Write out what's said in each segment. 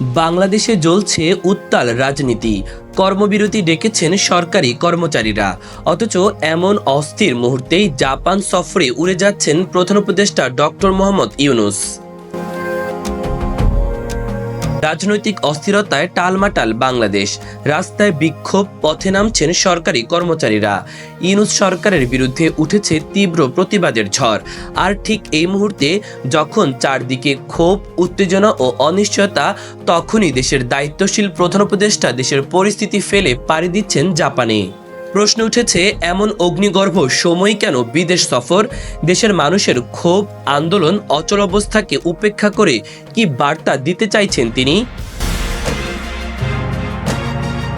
বাংলাদেশে জ্বলছে উত্তাল রাজনীতি। কর্মবিরতি ডেকেছেন সরকারি কর্মচারীরা। অথচ এমন অস্থির মুহূর্তেই জাপান সফরে উড়ে যাচ্ছেন প্রধান উপদেষ্টা ডক্টর মোহাম্মদ ইউনূস। রাজনৈতিক অস্থিরতায় টালমাটাল বাংলাদেশ। রাস্তায় বিক্ষোভ, পথে নামছেন সরকারি কর্মচারীরা। ইউনূস সরকারের বিরুদ্ধে উঠেছে তীব্র প্রতিবাদের ঝড়। আর ঠিক এই মুহূর্তে যখন চারদিকে ক্ষোভ, উত্তেজনা ও অনিশ্চয়তা, তখনই দেশের দায়িত্বশীল প্রধান উপদেষ্টা দেশের পরিস্থিতি ফেলে পাড়ি দিচ্ছেন জাপানে। প্রশ্ন উঠেছে, এমন অগ্নিগর্ভ সময় কেন বিদেশ সফর? দেশের মানুষের ক্ষোভ, আন্দোলন, অচল অবস্থাকে উপেক্ষা করে কি বার্তা দিতে চাইছেন তিনি?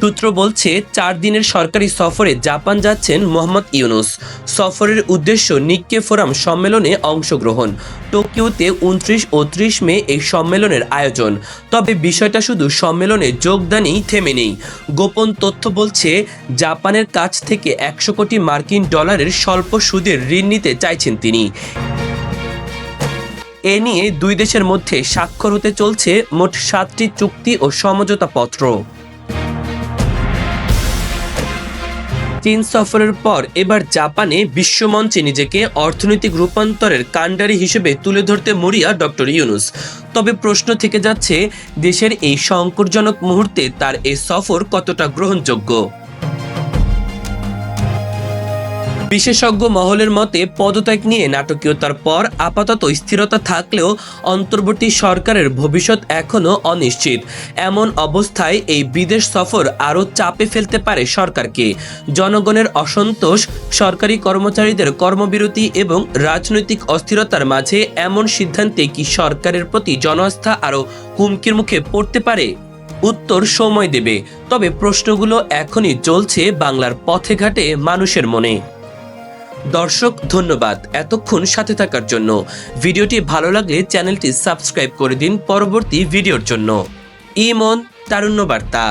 সূত্র বলছে, 4 দিনের সরকারি সফরে জাপান যাচ্ছেন মোহাম্মদ ইউনূস। সফরের উদ্দেশ্য নিক্কে ফোরাম সম্মেলনে অংশগ্রহণ। টোকিওতে 29 ও 30 মে এই সম্মেলনের আয়োজন। তবে বিষয়টা শুধু সম্মেলনে যোগদানই থেমে নেই। গোপন তথ্য বলছে, জাপানের কাছ থেকে 100 কোটি মার্কিন ডলারের স্বল্প সুদের ঋণ নিতে চাইছেন তিনি। এ নিয়ে দুই দেশের মধ্যে স্বাক্ষর হতে চলছে মোট 7টি চুক্তি ও সমঝোতাপত্র। চীন সফরের পর এবার জাপানে বিশ্বমঞ্চে নিজেকে অর্থনৈতিক রূপান্তরের কাণ্ডারি হিসেবে তুলে ধরতে মরিয়া ডক্টর ইউনূস। তবে প্রশ্ন থেকে যাচ্ছে, দেশের এই সংকটজনক মুহূর্তে তার এই সফর কতটা গ্রহণযোগ্য? বিশেষজ্ঞ মহলের মতে, পদত্যাগ নিয়ে নাটকীয়তার পর আপাতত স্থিরতা থাকলেও অন্তর্বর্তী সরকারের ভবিষ্যৎ এখনও অনিশ্চিত। এমন অবস্থায় এই বিদেশ সফর আরও চাপে ফেলতে পারে সরকারকে। জনগণের অসন্তোষ, সরকারি কর্মচারীদের কর্মবিরতি এবং রাজনৈতিক অস্থিরতার মাঝে এমন সিদ্ধান্তে কি সরকারের প্রতি জনআস্থা আরও হুমকির মুখে পড়তে পারে? উত্তর সময় দেবে। তবে প্রশ্নগুলো এখনই জ্বলছে বাংলার পথে ঘাটে মানুষের মনে। দর্শক, ধন্যবাদ এতক্ষণ সাথে থাকার জন্য। ভিডিওটি ভালো লাগলে চ্যানেলটি সাবস্ক্রাইব করে দিন পরবর্তী ভিডিওর জন্য। ইমন তারুণ্য বার্তা।